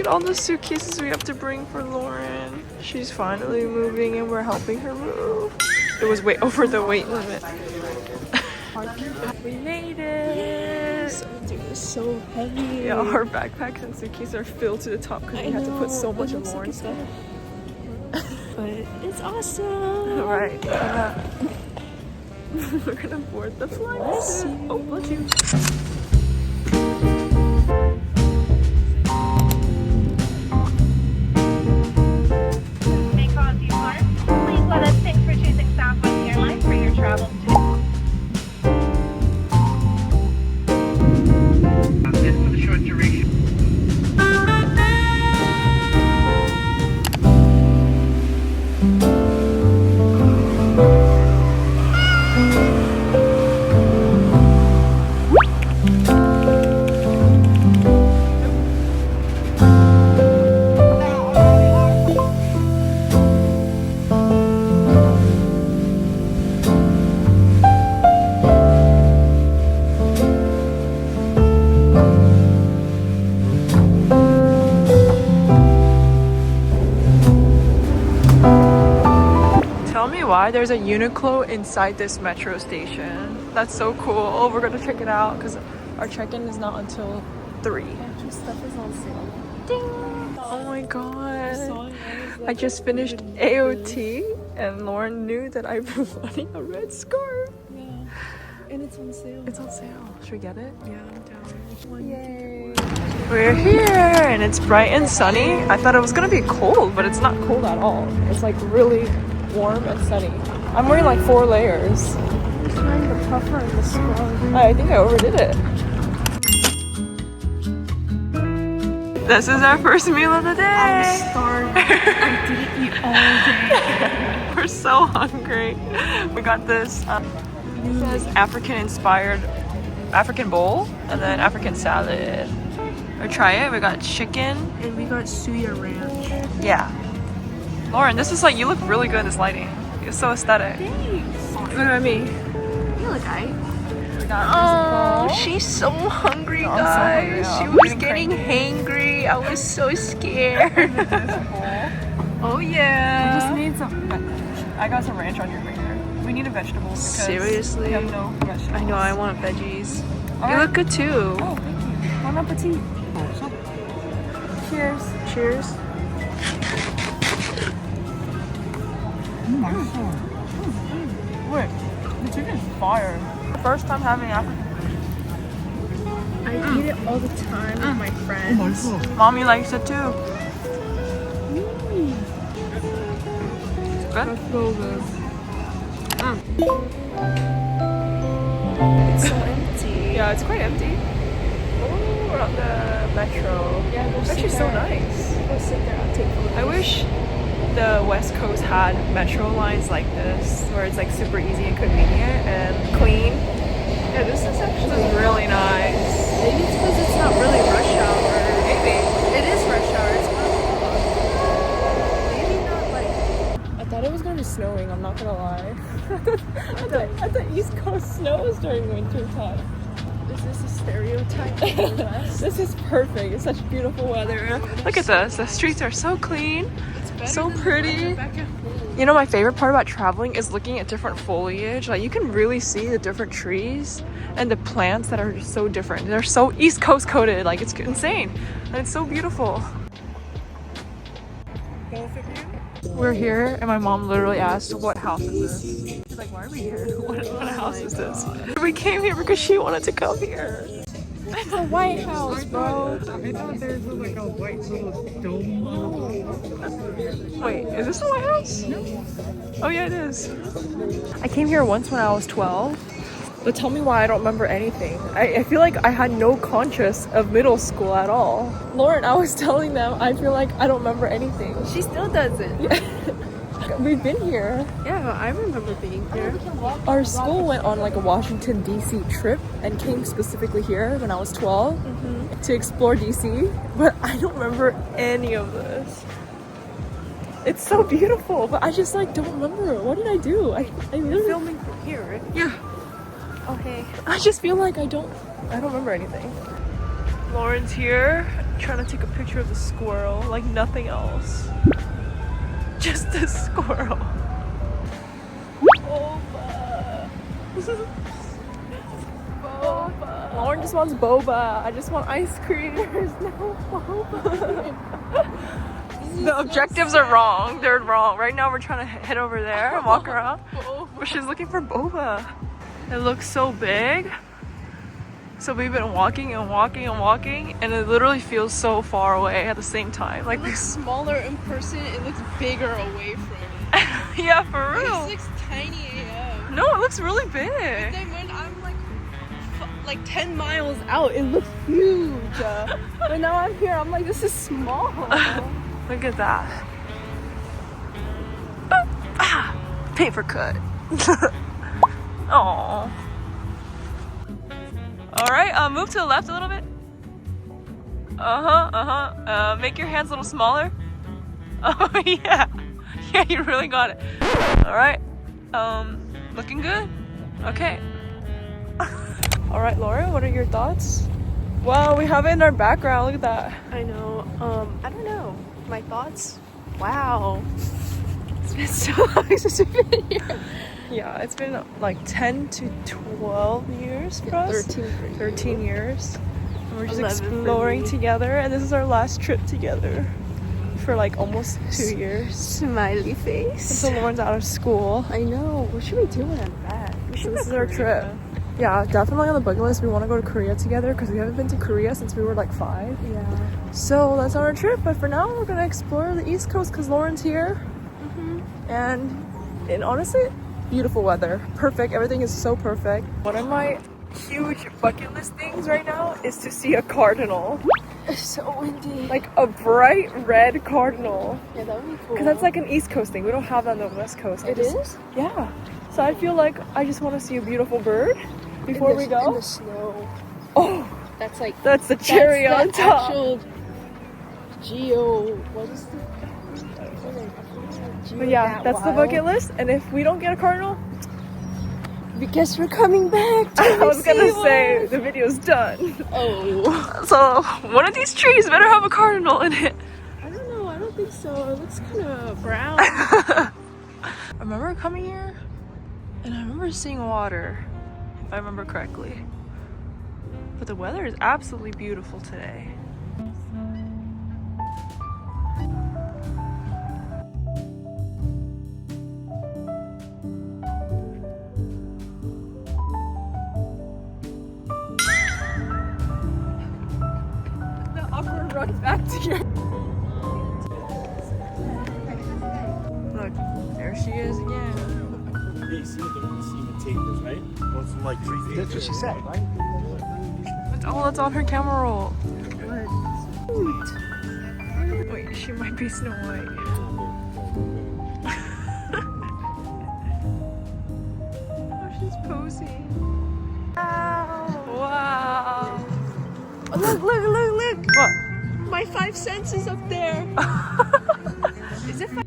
at all the suitcases we have to bring for Lauren. She's finally moving and we're helping her move. It was way over the weight limit. We made it! Dude, it's so heavy. Yeah, our backpacks and suitcases are filled to the top because we had to put so much of Lauren's stuff. But it's awesome! Right. We're gonna board the flight. Oh, bless you. May cause you harm. Please let us thanks for choosing Southwest Airlines for your travel to. This for the short duration. Why there's a Uniqlo inside this metro station. That's so cool. Oh, we're gonna check it out because our check-in is not until 3. Extra stuff is on sale. Ding! Oh my god. I just finished AOT and Lauren knew that I've been wanting a red scarf. Yeah. And it's on sale. It's on sale. Should we get it? Yeah, I'm down. Yay! We're here and it's bright and sunny. I thought it was gonna be cold, but it's not cold at all. It's like really warm and sunny. I'm wearing like 4 layers. I'm just wearing the puffer and the scrub. I think I overdid it. This is our first meal of the day. I'm starving. I didn't eat all day. We're so hungry. We got this. It says African-inspired African bowl and then African salad. We'll try it. We got chicken. And we got suya ranch. Yeah. Lauren, this is like, you look really good in this lighting. You're so aesthetic. Thanks. Look at me. You look alright. Oh, she's so hungry, guys. She was getting hangry. I was so scared. Oh yeah. I just made some. I got some ranch on your finger. We need a vegetable because Seriously? we have no vegetables. I know, I want veggies. All You right. look good too. Oh, thank you. Bon appetit. Cheers. Cheers. Wait, the chicken's fire. First time having African food. I eat it all the time with my friends. Mommy likes it too. It's good. That's so good. It's so empty. Yeah, it's quite empty. Oh, we're on the metro. Yeah, go It's sit actually so there. nice. Go sit there. I'll take photos. I wish the West Coast had metro lines like this, where it's like super easy and convenient and clean. Yeah, this is actually really nice. Maybe it's because it's not really rush hour. Maybe. It is rush hour. It's 1 o'clock. Maybe not like. I thought it was going to be snowing, I'm not gonna lie. I thought East Coast snows during winter time. Is this a stereotype of the West? This is perfect. It's such beautiful weather. Look at this. The streets are so clean, so pretty. Back at home. You know, my favorite part about traveling is looking at different foliage. Like, you can really see the different trees and the plants that are just so different. They're so East Coast coded. Like, it's insane. And it's so beautiful. We're here, and my mom literally asked, what house is this? She's like, why are we here? What house is this? We came here because she wanted to come here. It's a White House, bro. I thought there was like a white little dome. Wait, is this the White House? No. Oh yeah, it is. I came here once when I was 12, but tell me why I don't remember anything. I feel like I had no conscious of middle school at all. Lauren, I was telling them, I feel like I don't remember anything. She still doesn't. Yeah. We've been here. Yeah, I remember being here. Our school went on like a Washington DC trip and came specifically here when I was 12 to explore DC, but I don't remember any of this. It's so beautiful, but I just like don't remember. What did I do? I literally Filming from here, right? yeah. Okay. I just feel like I don't remember anything. Lauren's here trying to take a picture of the squirrel, like nothing else. Just the squirrel. Boba. Boba. Lauren just wants boba. I just want ice cream. There's no boba. The objectives are wrong. They're wrong. Right now we're trying to head over there and walk around. But she's looking for boba. It looks so big. So we've been walking and walking and walking, and it literally feels so far away at the same time. Like It looks smaller in person. It looks bigger away from me. yeah, for real. It looks tiny AF. No, it looks really big. But then when I'm like 10 miles out, it looks huge. But now I'm here, I'm like, this is small. Look at that. Paper cut. Aww. Alright, move to the left a little bit. Make your hands a little smaller. Oh, yeah. Yeah, you really got it. Alright. Looking good? Okay. Alright, Laura, what are your thoughts? Wow, we have it in our background. Look at that. I know. I don't know. My thoughts? Wow. It's been so long since we've been here. Yeah, it's been like 10 to 12 years for us. 13 years. And we're just 11 for exploring me. together, and this is our last trip together for like almost 2 years. Smiley face. Until Lauren's out of school. I know. What should we do when I'm back? We So should this go is our Korea. trip. Yeah, definitely on the bucket list. We want to go to Korea together because we haven't been to Korea since we were like 5. Yeah. So that's our trip. But for now, we're gonna explore the East Coast because Lauren's here. And honestly, beautiful weather. Perfect. Everything is so perfect. One of my huge bucket list things right now is to see a cardinal. It's so windy. Like a bright red cardinal. Yeah, that would be cool. Because that's like an East Coast thing. We don't have that on the West Coast. It is? Yeah. So I feel like I just want to see a beautiful bird before we In go. the snow. Oh, That's like that's the cherry on that's top. Actual what is the? But yeah, that's the bucket list. And if we don't get a cardinal, Because we're coming back. I was gonna say the video's done. Oh. So one of these trees better have a cardinal in it. I don't know. I don't think so. It looks kind of brown. I remember coming here, and I remember seeing water, if I remember correctly. But the weather is absolutely beautiful today. The awkward run back to your... Look, there she is again. You see the tables, right? Goes from like 3 feet. That's what she said, right? That's on her camera roll. Wait, she might be Snow White. Oh, she's posing. Wow. Oh, look. What? My 5 cents is up there. Is it 5?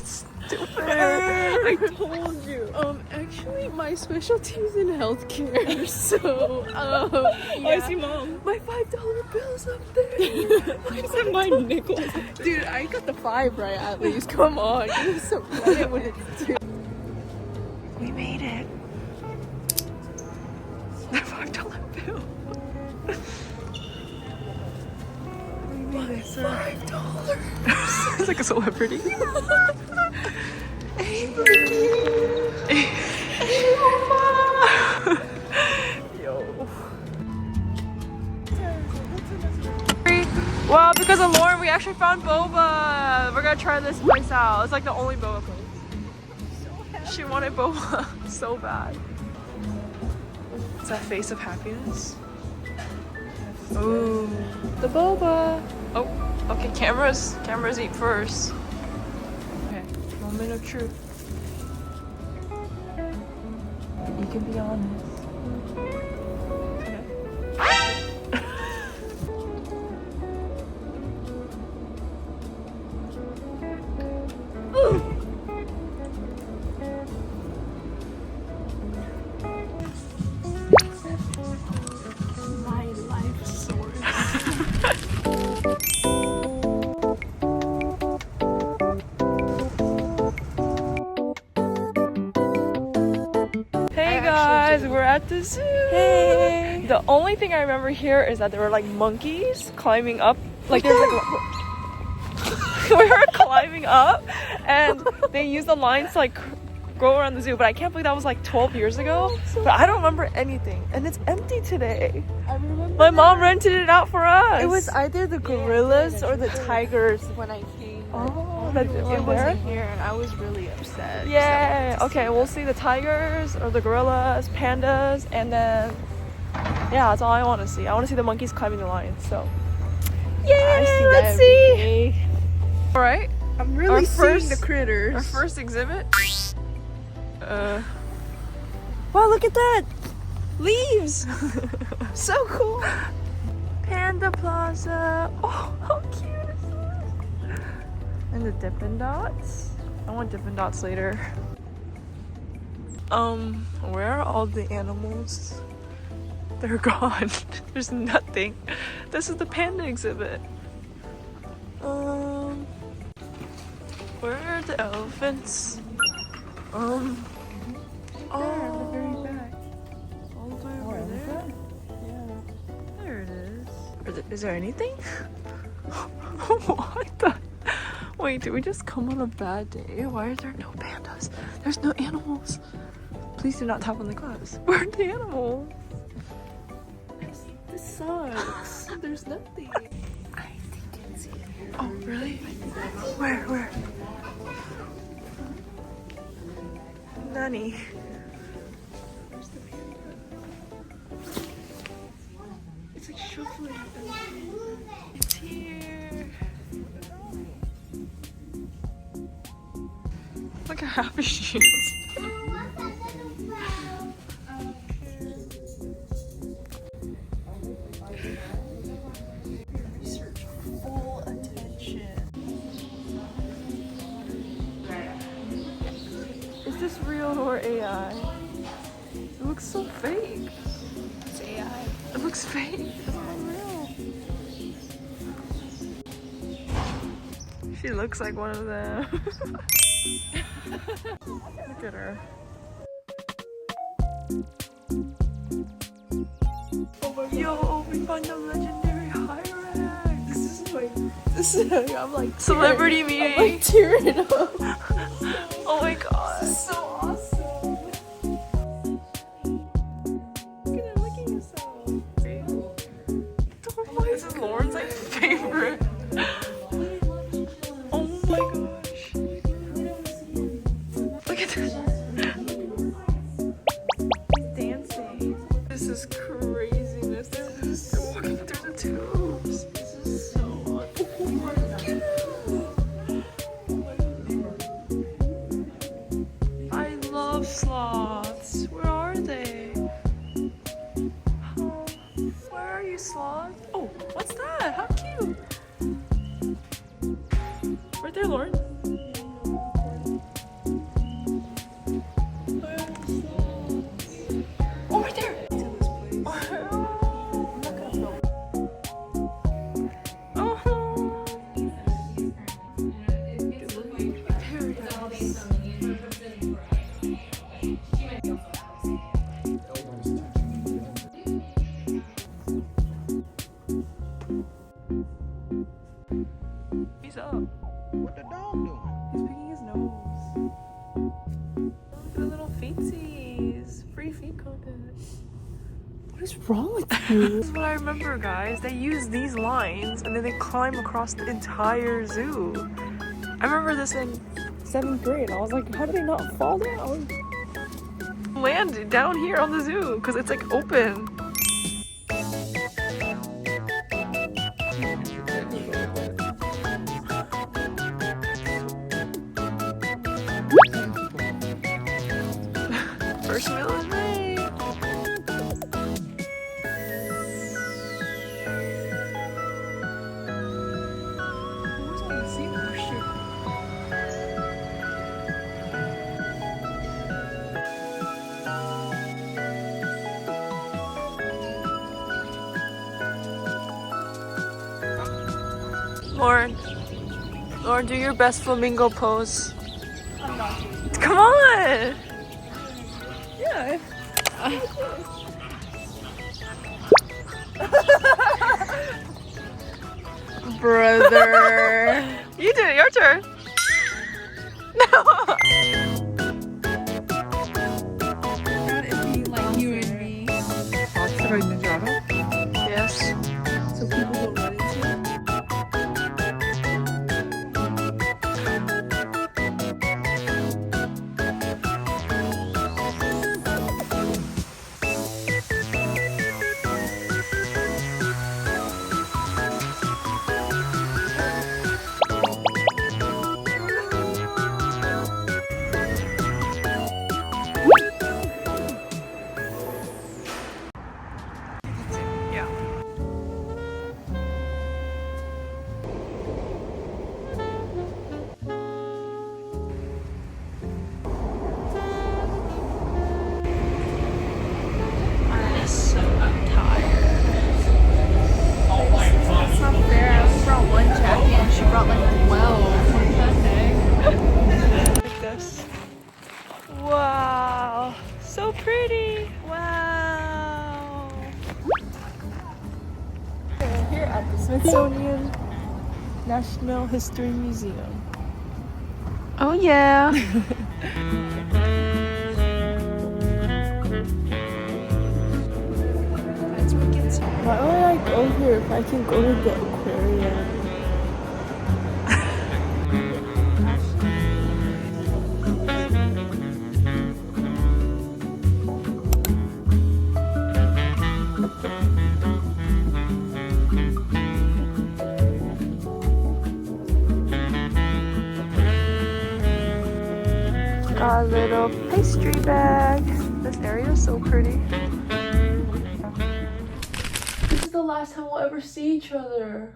Stupid. I told you. Actually, my specialty is in healthcare, so yeah. I see mom. My $5 bill's up there. I said my nickel. Dude, I got the 5 right at least. Come on, give me some credit when it's due. We made it. The $5 bill. We made it, sir. $5. It's like a celebrity. Yo. Well, because of Lauren, we actually found boba. We're gonna try this place out. It's like the only boba place. She wanted boba so bad. It's that face of happiness. Ooh, the boba. Oh, okay. Cameras eat first. Okay, moment of truth. You can be honest. at the zoo. Hey. The only thing I remember here is that there were like monkeys climbing up. Like there's like we were climbing up, and they used the lines to like go around the zoo. But I can't believe that was like 12 years ago. But I don't remember anything, and it's empty today. I remember My mom rented it out for us. it was either the gorillas or the tigers when I came. oh, that It wasn't here, and I was really upset. Yeah. Okay, we'll see the tigers or the gorillas, pandas, and then yeah, that's all I want to see. I want to see the monkeys climbing the lines. So yeah, I see that let's every see. day. All right, I'm really Our seeing first- the critters. our first exhibit. Wow, look at that! Leaves! So cool! Panda Plaza. Oh, how cute is this? And the Dippin' Dots. I want Dippin' Dots later. Where are all the animals? They're gone. There's nothing. This is the panda exhibit. Where are the elephants? Oh, very back. all the way over there. Yeah, there it is. Is there anything? What the? Wait, did we just come on a bad day? Why are there no pandas? There's no animals. Please do not tap on the glass. Where are the animals? This sucks. There's nothing. I think it's here. Oh, really? Where? Nani? Where's the panda? It's like shuffling. It's here. Look how happy she is. Research full attention. Is this real or AI? It looks so fake. It's AI. It looks fake. It's not real. She looks like one of them. Look at her. Yo, we found a legendary Hyrax. This is I'm like Celebrity tearing, meeting. I'm like tearing up. Oh my god. So awesome. Look at it, look at yourself. Why is this Lauren's like favorite? Oh my gosh. Look at this. Dancing. This is craziness. They're walking through the tubes. This is so awesome. I love sloths. Where are they? Oh, where are you, sloth? Oh, what's that? How cute. Right there, Lauren. Oh, right there. Oh. He's up. What the dog doing? He's picking his nose. Look at the little feetsies. Free feet contest. What is wrong with you? This is what I remember, guys. They use these lines and then they climb across the entire zoo. I remember this in 7th grade. I was like, how did they not fall down? Land down here on the zoo because it's like open. First meal of the day. Who's on the zebra shit? Lauren, do your best flamingo pose. I'm not doing it. Come on! Yeah. Brother. You do it. Your turn. That is be like you and me. 박스가 있는 줄 알아? Yes. So people don't run into it. Yeah. I'm so tired. That's not fair. I only brought one jacket and she brought like 12. What the heck? Like this. Wow. So pretty. Wow. We're here at the Smithsonian National History Museum. Oh yeah. Why would I go here if I can go to the aquarium? Got a little pastry bag. This area is so pretty. This is the last time we'll ever see each other.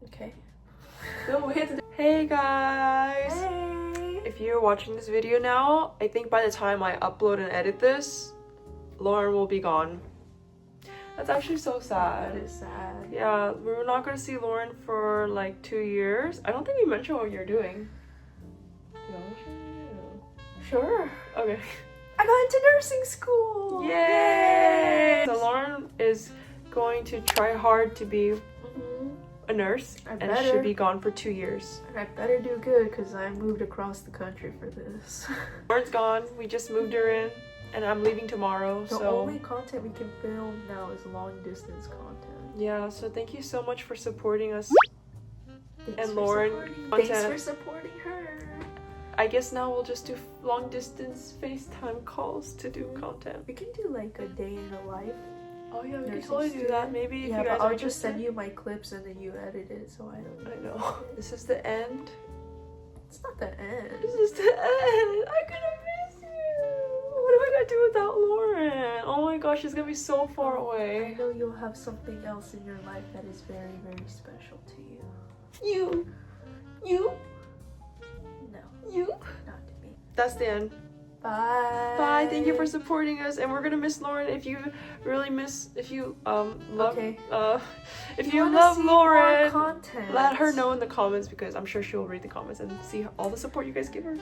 Okay. No, we have to. Hey guys. Hey. If you're watching this video now, I think by the time I upload and edit this, Lauren will be gone. That's actually so sad. That is sad. Yeah, we're not gonna see Lauren for like 2 years. I don't think we mentioned what you're doing. Sure. Okay. I got into nursing school. Yay! So Lauren is going to try hard to be a nurse and better. should be gone for 2 years. I better do good because I moved across the country for this. Lauren's gone. We just moved her in and I'm leaving tomorrow. The so only content we can film now is long distance content. yeah, so thank you so much for supporting us. Thanks And for Lauren, supporting- content. Thanks for supporting her. I guess now we'll just do long distance FaceTime calls to do content. We can do like a day in the life. Oh yeah, we can Nursing totally do that. student. Maybe if Yeah, you guys but are I'll just send interested. you my clips and then you edit it so I don't. I know. This is the end. It's not the end. This is the end. I'm gonna miss you. What am I gonna do without Lauren? Oh my gosh, she's gonna be so far I away. know you'll have something else in your life that is very, very special to you. You. No, You. not to me. That's the end. Bye. Bye. Thank you for supporting us, and we're gonna miss Lauren. If you really miss, if you love, Okay. if you wanna love see more Lauren, content, let her know in the comments because I'm sure she'll read the comments and see all the support you guys give her.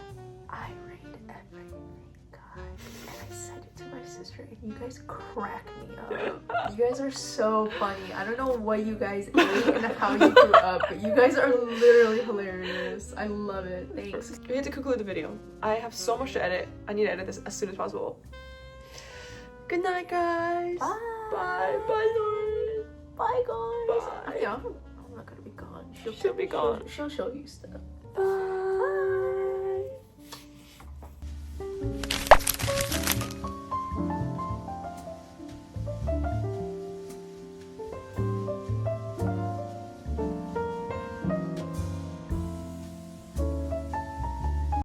I read everything, guys. And I sent it to my sister, and you guys crack me up. You guys are so funny. I don't know what you guys ate and how you grew up, but you guys are literally hilarious. I love it. Thanks. We have to conclude the video. I have so much to edit. I need to edit this as soon as possible. Good night, guys. Bye. Bye. Bye, Lauren. Bye, guys. Bye. Yeah, I'm not gonna be gone. She'll be gone. She'll show you stuff. Bye.